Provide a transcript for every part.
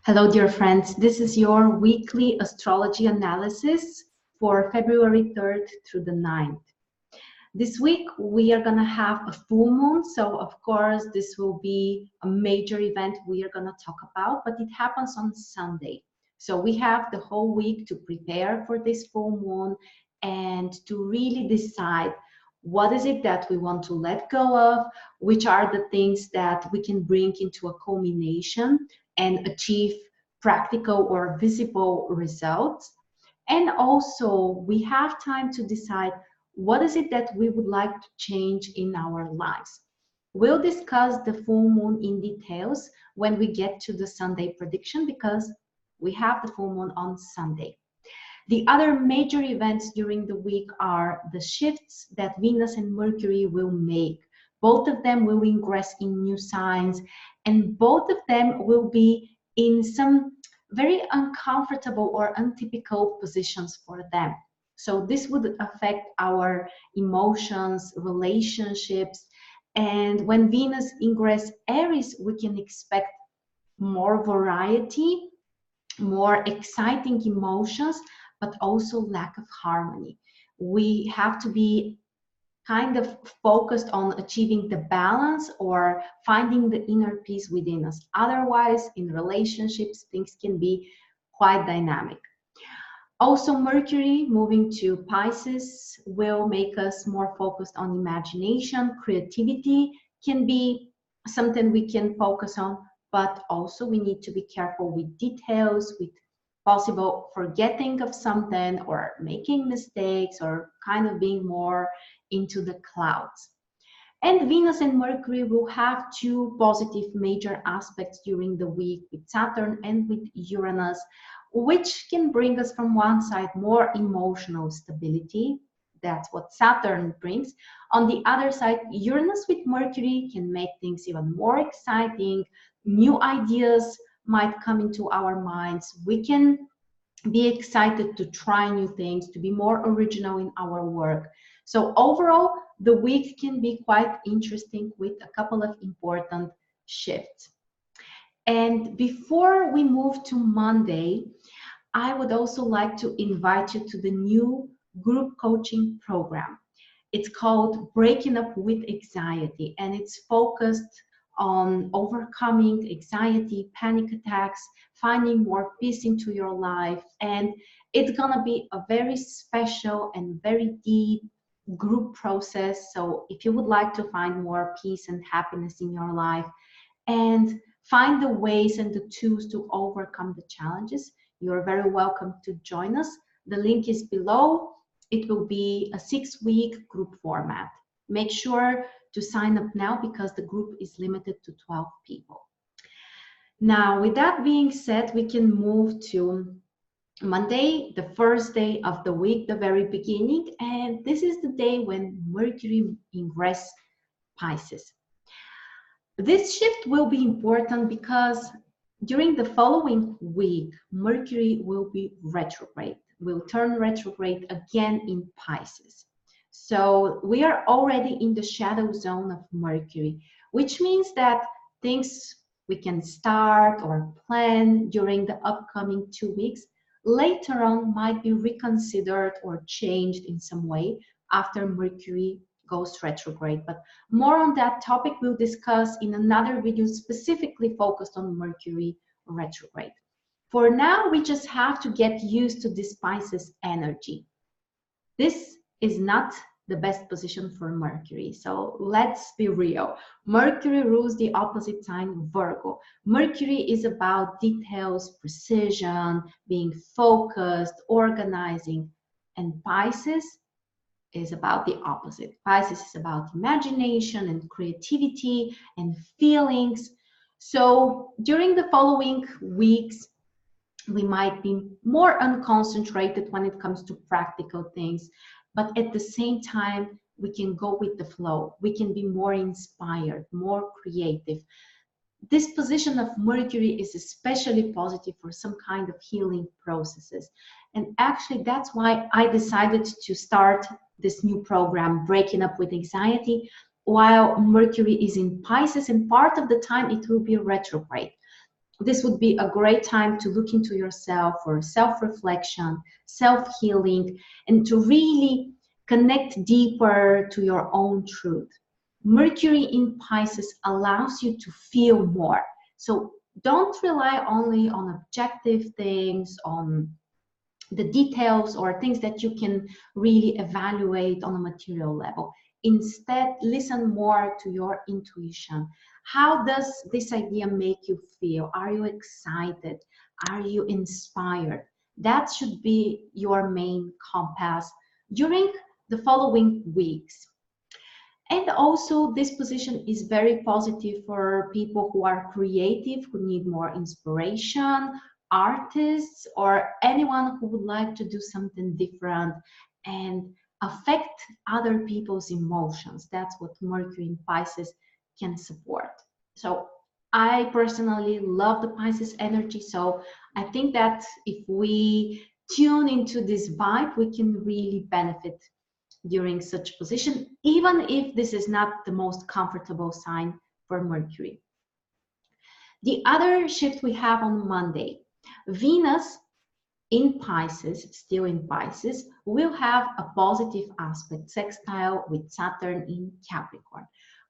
Hello, dear friends. This is your weekly astrology analysis for February 3rd through the 9th. This week, we are going to have a full moon. So, of course, this will be a major event we are going to talk about, but it happens on Sunday. So we have the whole week to prepare for this full moon and to really decide what is it that we want to let go of, which are the things that we can bring into a culmination and achieve practical or visible results. And also, we have time to decide what is it that we would like to change in our lives. We'll discuss the full moon in details when we get to the Sunday prediction because we have the full moon on Sunday. The other major events during the week are the shifts that Venus and Mercury will make. Both of them will ingress in new signs, and both of them will be in some very uncomfortable or untypical positions for them. So this would affect our emotions, relationships, and when Venus ingress Aries, we can expect more variety, more exciting emotions, but also lack of harmony. We have to be kind of focused on achieving the balance or finding the inner peace within us. Otherwise, in relationships, things can be quite dynamic. Also, Mercury moving to Pisces will make us more focused on imagination. Creativity can be something we can focus on, but also we need to be careful with details, with possible forgetting of something or making mistakes or kind of being more into the clouds. And Venus and Mercury will have two positive major aspects during the week with Saturn and with Uranus, which can bring us from one side more emotional stability. That's what Saturn brings. On the other side, Uranus with Mercury can make things even more exciting. New ideas might come into our minds. We can be excited to try new things, to be more original in our work. So overall, the week can be quite interesting with a couple of important shifts. And before we move to Monday, I would also like to invite you to the new group coaching program. It's called Breaking Up with Anxiety, and it's focused on overcoming anxiety, panic attacks, finding more peace into your life. And it's gonna be a very special and very deep group process. So if you would like to find more peace and happiness in your life and find the ways and the tools to overcome the challenges, you're very welcome to join us. The link is below. It will be a 6-week group format. Make sure to sign up now because the group is limited to 12 people. Now, with that being said, we can move to Monday, the first day of the week, the very beginning, and this is the day when Mercury ingress Pisces. This shift will be important because during the following week, Mercury will be retrograde, will turn retrograde again in Pisces. So we are already in the shadow zone of Mercury, which means that things we can start or plan during the upcoming 2 weeks later on might be reconsidered or changed in some way after Mercury goes retrograde. But more on that topic we'll discuss in another video specifically focused on Mercury retrograde. For now, we just have to get used to this Pisces energy. This is not the best position for Mercury. So let's be real. Mercury rules the opposite sign, Virgo. Mercury is about details, precision, being focused, organizing. And Pisces is about the opposite. Pisces is about imagination and creativity and feelings. So during the following weeks, we might be more unconcentrated when it comes to practical things, but at the same time, we can go with the flow. We can be more inspired, more creative. This position of Mercury is especially positive for some kind of healing processes. And actually, that's why I decided to start this new program, Breaking Up with Anxiety, while Mercury is in Pisces, and part of the time it will be retrograde. this would be a great time to look into yourself for self-reflection, self-healing, and to really connect deeper to your own truth. Mercury in Pisces allows you to feel more. So don't rely only on objective things, on the details or things that you can really evaluate on a material level. Instead, listen more to your intuition. How does this idea make you feel? Are you excited? Are you inspired? That should be your main compass during the following weeks. And also, this position is very positive for people who are creative, who need more inspiration, artists, or anyone who would like to do something different and affect other people's emotions. That's what Mercury in Pisces can support. So I personally love the Pisces energy. So I think that if we tune into this vibe, we can really benefit during such position, even if this is not the most comfortable sign for Mercury. The other shift we have on Monday, Venus in Pisces, still in Pisces, will have a positive aspect, sextile with Saturn in Capricorn.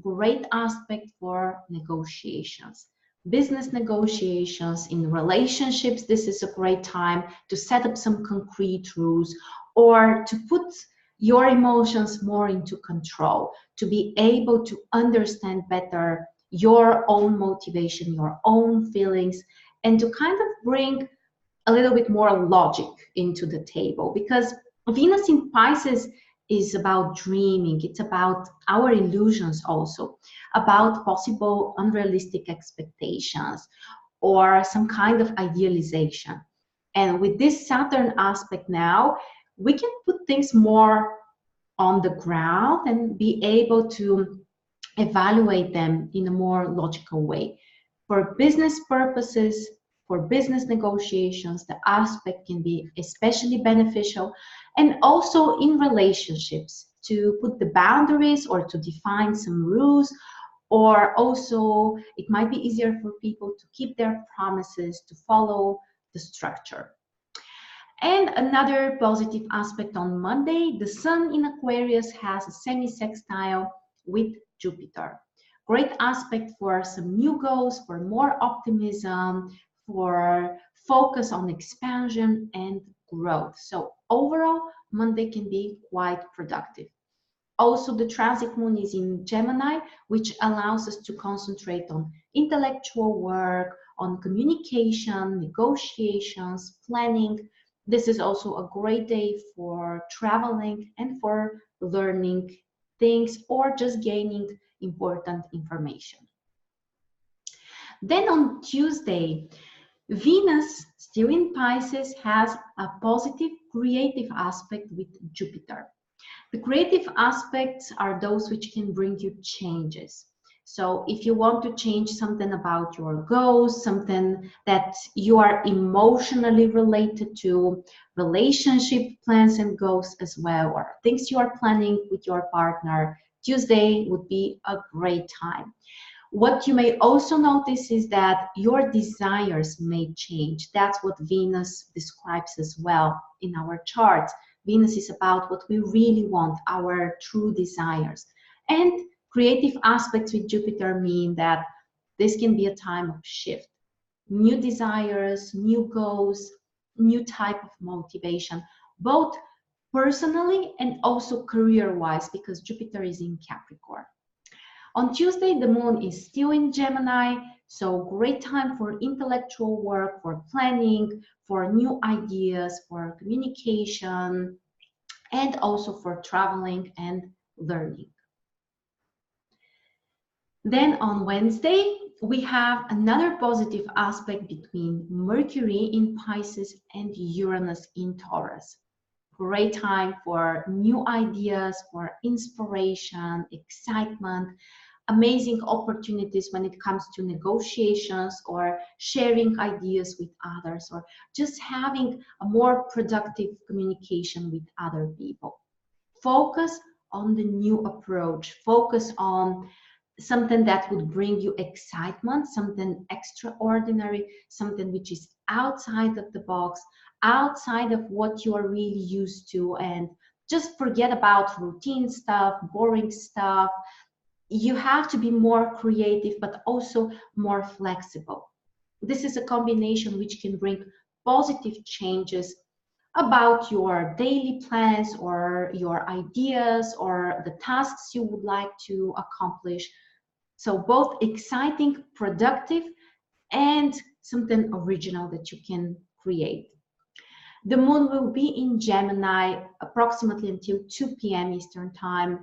Great aspect for negotiations. Business negotiations, in relationships, this is a great time to set up some concrete rules or to put your emotions more into control, to be able to understand better your own motivation, your own feelings, and to kind of bring a little bit more logic into the table. Because Venus in Pisces is about dreaming, it's about our illusions also, about possible unrealistic expectations or some kind of idealization. And with this Saturn aspect now, we can put things more on the ground and be able to evaluate them in a more logical way. For business purposes, for business negotiations, the aspect can be especially beneficial, and also in relationships to put the boundaries or to define some rules, or also it might be easier for people to keep their promises, to follow the structure. And another positive aspect on Monday, the Sun in Aquarius has a semi-sextile with Jupiter. Great aspect for some new goals, for more optimism, for focus on expansion and growth. So overall, Monday can be quite productive. Also, the transit moon is in Gemini, which allows us to concentrate on intellectual work, on communication, negotiations, planning. This is also a great day for traveling and for learning things or just gaining important information. Then on Tuesday, Venus, still in Pisces, has a positive creative aspect with Jupiter. The creative aspects are those which can bring you changes. So if you want to change something about your goals, something that you are emotionally related to, relationship plans and goals as well, or things you are planning with your partner, Tuesday would be a great time. What you may also notice is that your desires may change. That's what Venus describes as well in our charts. Venus is about what we really want, our true desires. And creative aspects with Jupiter mean that this can be a time of shift. New desires, new goals, new type of motivation, both personally and also career-wise, because Jupiter is in Capricorn. On Tuesday, the moon is still in Gemini, so great time for intellectual work, for planning, for new ideas, for communication, and also for traveling and learning. Then on Wednesday, we have another positive aspect between Mercury in Pisces and Uranus in Taurus. Great time for new ideas, for inspiration, excitement, amazing opportunities when it comes to negotiations or sharing ideas with others, or just having a more productive communication with other people. Focus on the new approach, focus on something that would bring you excitement, something extraordinary, something which is outside of the box, outside of what you are really used to, and just forget about routine stuff, boring stuff. You have to be more creative, but also more flexible. This is a combination which can bring positive changes about your daily plans or your ideas or the tasks you would like to accomplish. So both exciting, productive, and something original that you can create. The moon will be in Gemini approximately until 2 p.m. Eastern time.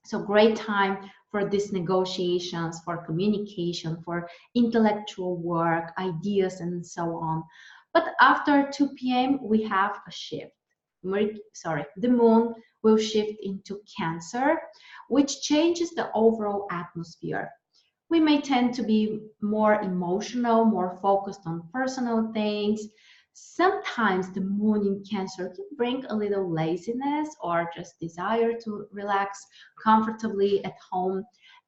So great time for these negotiations, for communication, for intellectual work, ideas, and so on. But after 2 p.m., we have a shift. The moon will shift into Cancer, which changes the overall atmosphere. We may tend to be more emotional, more focused on personal things. Sometimes the moon in Cancer can bring a little laziness or just desire to relax comfortably at home.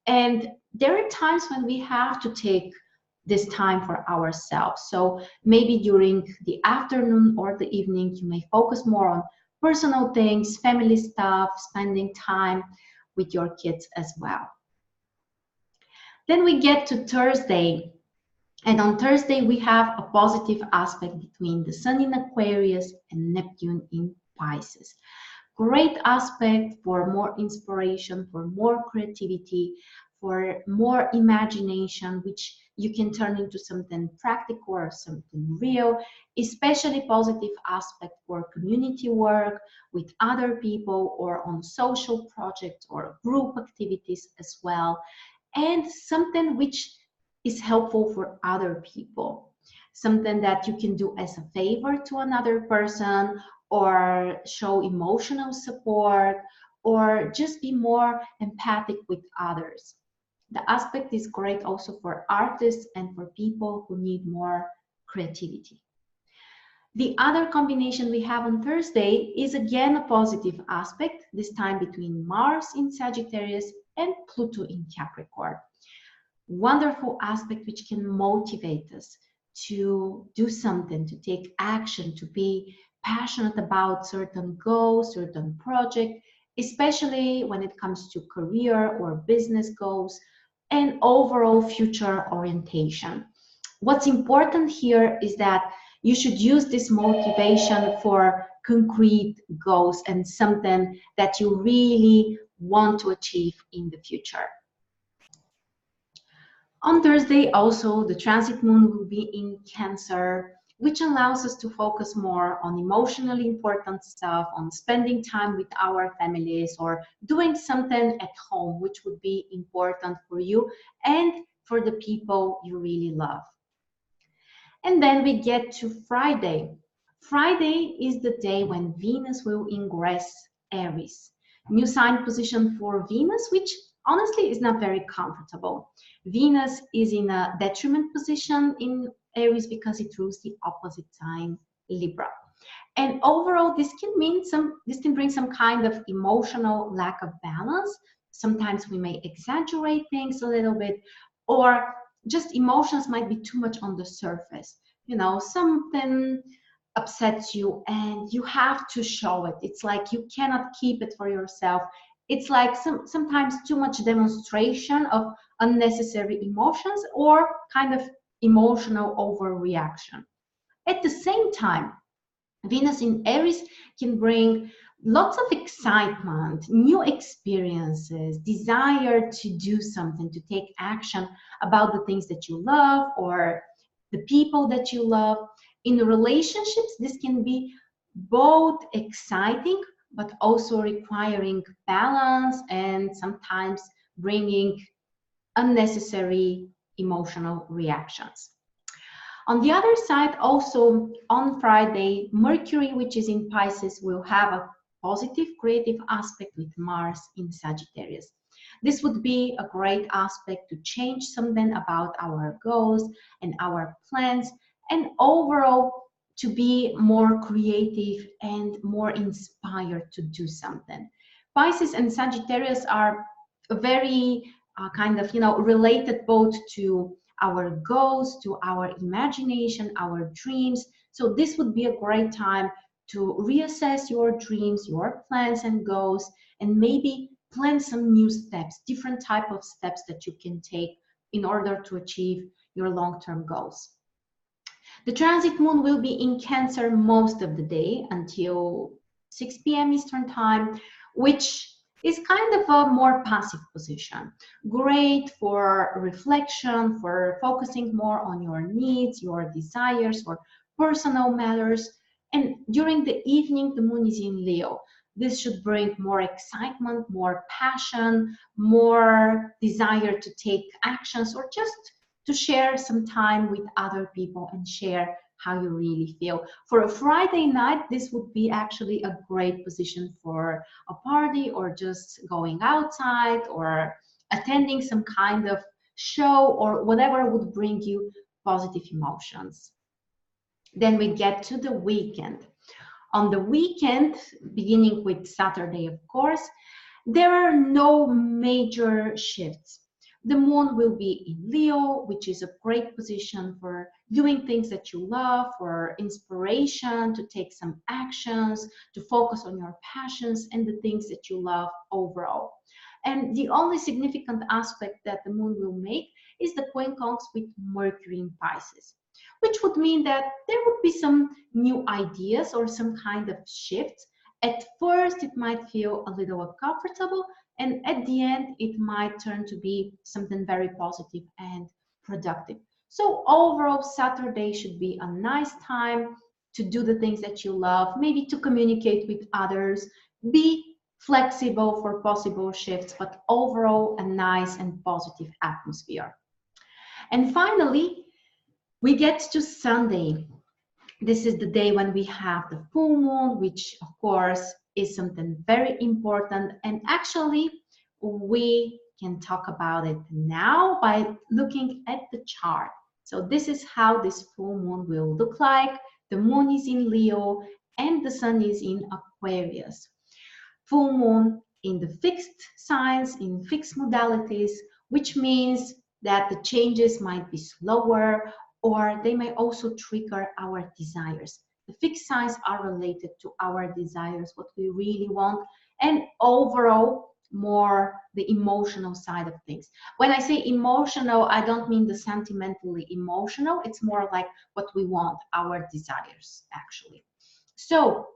And there are times when we have to take this time for ourselves. So maybe during the afternoon or the evening, you may focus more on personal things, family stuff, spending time with your kids as well. Then we get to Thursday, and on Thursday we have a positive aspect between the Sun in Aquarius and Neptune in Pisces. Great aspect for more inspiration, for more creativity, for more imagination, which you can turn into something practical or something real, especially positive aspect for community work with other people or on social projects or group activities as well, and something which is helpful for other people, something that you can do as a favor to another person, or show emotional support, or just be more empathic with others. The aspect is great also for artists and for people who need more creativity. The other combination we have on Thursday is again a positive aspect, this time between Mars in Sagittarius and Pluto in Capricorn. Wonderful aspect which can motivate us to do something, to take action, to be passionate about certain goals, certain project, especially when it comes to career or business goals and overall future orientation. What's important here is that you should use this motivation for concrete goals and something that you really want to achieve in the future. On Thursday, also, the transit moon will be in Cancer, which allows us to focus more on emotionally important stuff, on spending time with our families or doing something at home, which would be important for you and for the people you really love. And then we get to Friday. Friday is the day when Venus will ingress Aries. New sign position for Venus, which honestly is not very comfortable. Venus is in a detriment position in Aries because it rules the opposite sign, Libra. And overall, this can bring some kind of emotional lack of balance. Sometimes we may exaggerate things a little bit, or just emotions might be too much on the surface. You know, something upsets you and you have to show it. It's like you cannot keep it for yourself. It's like sometimes too much demonstration of unnecessary emotions or kind of emotional overreaction. At the same time, Venus in Aries can bring lots of excitement, new experiences, desire to do something, to take action about the things that you love or the people that you love. In relationships, this can be both exciting but also requiring balance and sometimes bringing unnecessary emotional reactions. On the other side, also on Friday, Mercury, which is in Pisces, will have a positive creative aspect with Mars in Sagittarius. This would be a great aspect to change something about our goals and our plans, and overall to be more creative and more inspired to do something. Pisces and Sagittarius are very kind of, you know, related both to our goals, to our imagination, our dreams. So this would be a great time to reassess your dreams, your plans and goals, and maybe plan some new steps, different type of steps that you can take in order to achieve your long-term goals. The transit moon will be in Cancer most of the day until 6 p.m. Eastern time, which is kind of a more passive position. Great for reflection, for focusing more on your needs, your desires, or personal matters. And during the evening, the moon is in Leo. This should bring more excitement, more passion, more desire to take actions, or just to share some time with other people and share how you really feel. For a Friday night, this would be actually a great position for a party, or just going outside, or attending some kind of show, or whatever would bring you positive emotions. Then we get to the weekend. On the weekend, beginning with Saturday, of course, there are no major shifts. The moon will be in Leo, which is a great position for doing things that you love, for inspiration, to take some actions, to focus on your passions and the things that you love overall. And the only significant aspect that the moon will make is the quincunx with Mercury in Pisces, which would mean that there would be some new ideas or some kind of shifts. At first, it might feel a little uncomfortable, and at the end, it might turn to be something very positive and productive. So overall, Saturday should be a nice time to do the things that you love, maybe to communicate with others, be flexible for possible shifts, but overall, a nice and positive atmosphere. And finally, we get to Sunday. This is the day when we have the full moon, which of course is something very important. And actually, we can talk about it now by looking at the chart. So this is how this full moon will look like. The moon is in Leo and the sun is in Aquarius. Full moon in the fixed signs, in fixed modalities, which means that the changes might be slower, or they may also trigger our desires. The fixed signs are related to our desires, what we really want, and overall more the emotional side of things. When I say emotional, I don't mean the sentimentally emotional, it's more like what we want, our desires actually. So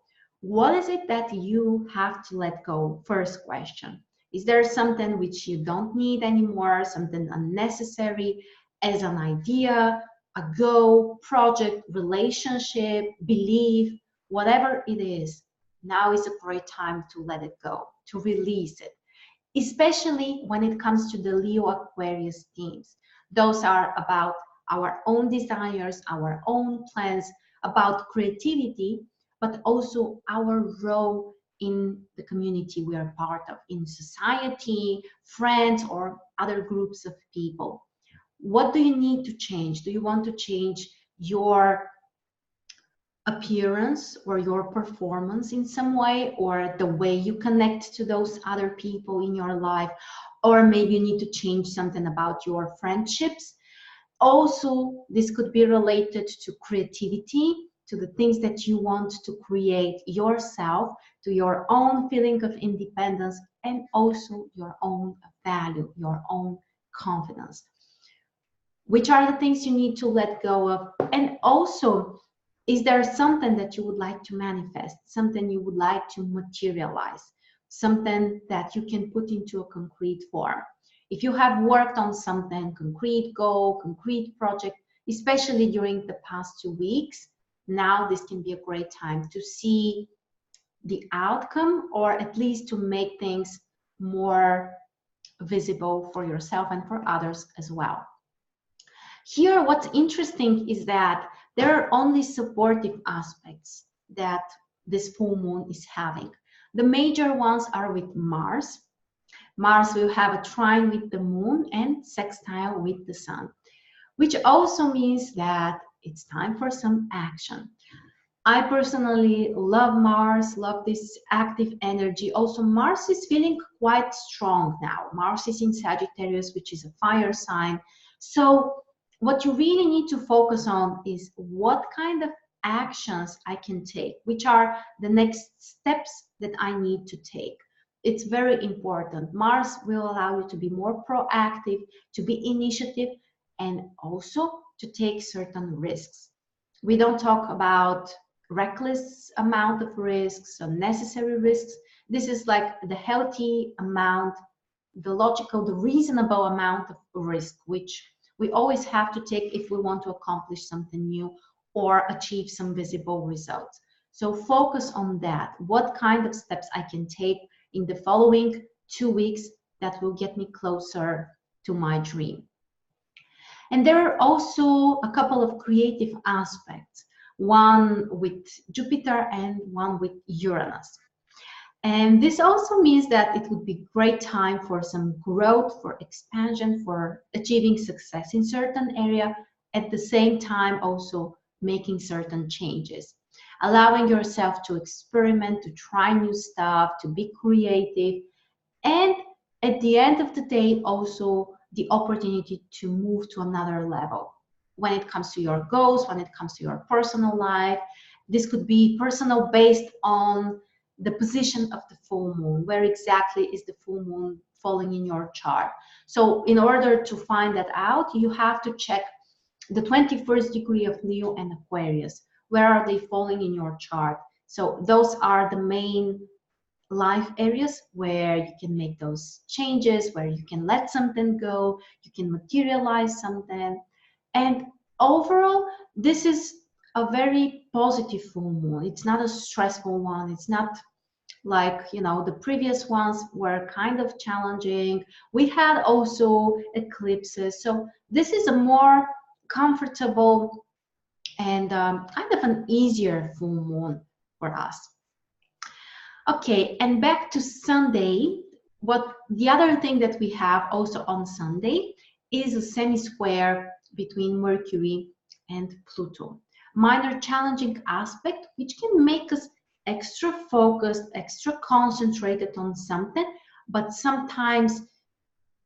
what is it that you have to let go? First question. Is there something which you don't need anymore, something unnecessary as an idea, a goal, project, relationship, belief, whatever it is? Now is a great time to let it go, to release it, especially when it comes to the Leo Aquarius themes. Those are about our own desires, our own plans, about creativity, but also our role in the community we are part of, in society, friends, or other groups of people. What do you need to change? Do you want to change your appearance or your performance in some way, or the way you connect to those other people in your life? Or maybe you need to change something about your friendships. Also, this could be related to creativity, to the things that you want to create yourself, to your own feeling of independence, and also your own value, your own confidence. Which are the things you need to let go of? And also, is there something that you would like to manifest, something you would like to materialize, something that you can put into a concrete form? If you have worked on something, concrete goal, concrete project, especially during the past 2 weeks, now this can be a great time to see the outcome, or at least to make things more visible for yourself and for others as well. Here, what's interesting is that there are only supportive aspects that this full moon is having. The major ones are with Mars. Mars will have a trine with the moon and sextile with the sun, which also means that it's time for some action. I personally love Mars, love this active energy. Also, Mars is feeling quite strong now. Mars is in Sagittarius, which is a fire sign. So what you really need to focus on is what kind of actions I can take, which are the next steps that I need to take. It's very important. Mars will allow you to be more proactive, to be initiative, and also to take certain risks. We don't talk about reckless amount of risks, unnecessary risks. This is like the healthy amount, the logical, the reasonable amount of risk, which we always have to take if we want to accomplish something new or achieve some visible results. So focus on that. What kind of steps I can take in the following 2 weeks that will get me closer to my dream. And there are also a couple of creative aspects, one with Jupiter and one with Uranus. And this also means that it would be a great time for some growth, for expansion, for achieving success in certain area, at the same time also making certain changes, allowing yourself to experiment, to try new stuff, to be creative, and at the end of the day also the opportunity to move to another level when it comes to your goals, when it comes to your personal life. This could be personal based on the position of the full moon. Where exactly is the full moon falling in your chart? So in order to find that out, you have to check the 21st degree of Leo and Aquarius. Where are they falling in your chart? So those are the main life areas where you can make those changes, where you can let something go, you can materialize something. And overall, this is a very positive full moon. It's not a stressful one. It's not like, you know, the previous ones were kind of challenging. We had also eclipses. So this is a more comfortable and kind of an easier full moon for us. Okay, and back to Sunday. What the other thing that we have also on Sunday is a semi-square between Mercury and Pluto. Minor challenging aspect, which can make us extra focused, extra concentrated on something, but sometimes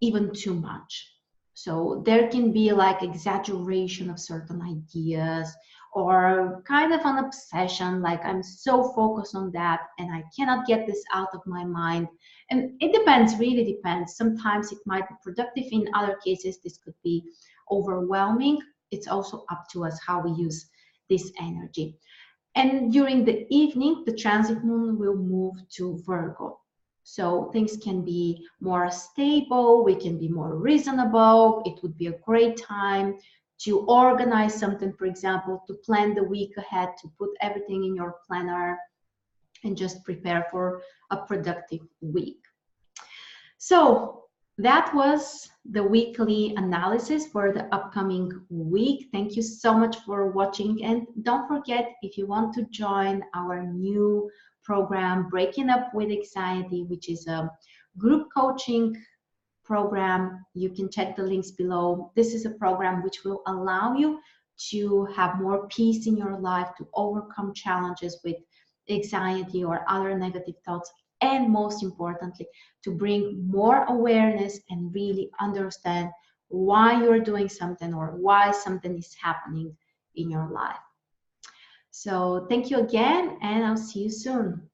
even too much. So there can be like exaggeration of certain ideas or kind of an obsession, like I'm so focused on that and I cannot get this out of my mind. And it depends, really depends. Sometimes it might be productive. In other cases, this could be overwhelming. It's also up to us how we use this energy. And during the evening, the transit moon will move to Virgo. So things can be more stable, we can be more reasonable. It would be a great time to organize something, for example, to plan the week ahead, to put everything in your planner and just prepare for a productive week. So that was the weekly analysis for the upcoming week. Thank you so much for watching. And don't forget, if you want to join our new program, Breaking Up with Anxiety, which is a group coaching program, you can check the links below. This is a program which will allow you to have more peace in your life, to overcome challenges with anxiety or other negative thoughts, and most importantly, to bring more awareness and really understand why you're doing something or why something is happening in your life. So thank you again, and I'll see you soon.